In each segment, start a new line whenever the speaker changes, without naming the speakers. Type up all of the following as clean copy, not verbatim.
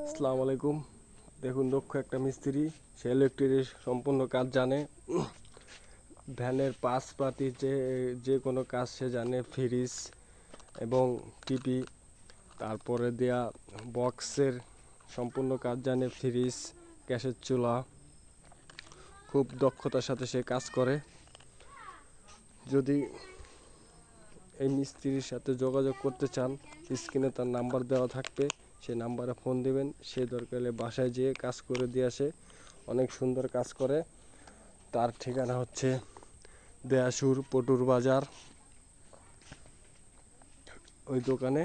আসসালামু আলাইকুম। দেখুন, দক্ষ একটা মিস্ত্রি, সে ইলেকট্রিকের সম্পূর্ণ কাজ জানে। ভ্যানের পাতি যে যে কোনো কাজ সে জানে, ফ্রিজ এবং টিভি, তারপরে দেয়া বক্সের সম্পূর্ণ কাজ জানে, ফ্রিজ, গ্যাসের চুলা। খুব দক্ষতার সাথে সে কাজ করে। যদি এই মিস্ত্রির সাথে যোগাযোগ করতে চান, স্ক্রিনে তার নাম্বার দেওয়া থাকবে, সেই নাম্বারে ফোন দিবেন। সে দরকার হলে বাসায় যেয়ে কাজ করে দিয়ে আসে, অনেক সুন্দর কাজ করে। তার ঠিকানা হচ্ছে দেয়াসুর পটুর বাজার। ওই দোকানে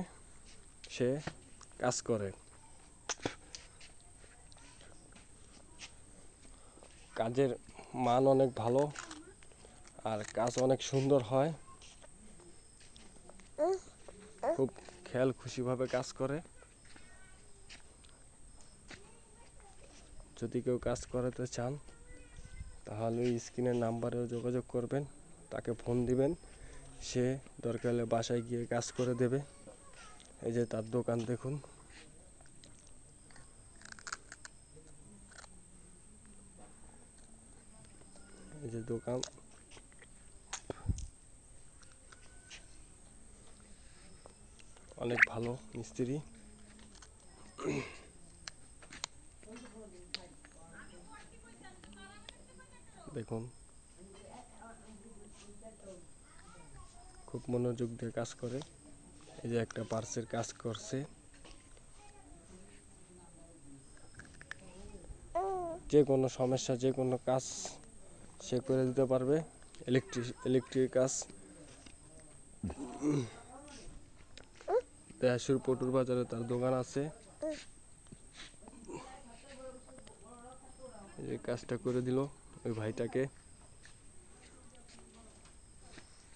সে কাজ করে। কাজের মান অনেক ভালো আর কাজ অনেক সুন্দর হয়। খুব খেয়াল খুশিভাবে কাজ করে। যদি কেউ কাজ করাতে চান তাহলে ওই স্ক্রিনের নাম্বারেও যোগাযোগ করবেন, তাকে ফোন দিবেন। সে দরকার হলে বাসায় গিয়ে কাজ করে দেবে। এই যে তার দোকান দেখুন। এই যে দোকান, অনেক ভালো মিস্ত্রি। দেখুন, খুব মনোযোগ দিয়ে কাজ করে। এই যে একটা পার্সের কাজ করছে। যে কোনো সমস্যা, যে কোনো কাজ সে করে দিতে পারবে। ইলেকট্রিক কাজ। দেয়াসুর পটুর বাজারে তার দোকান আছে। এই কাজটা করে দিল ওই ভাইটাকে।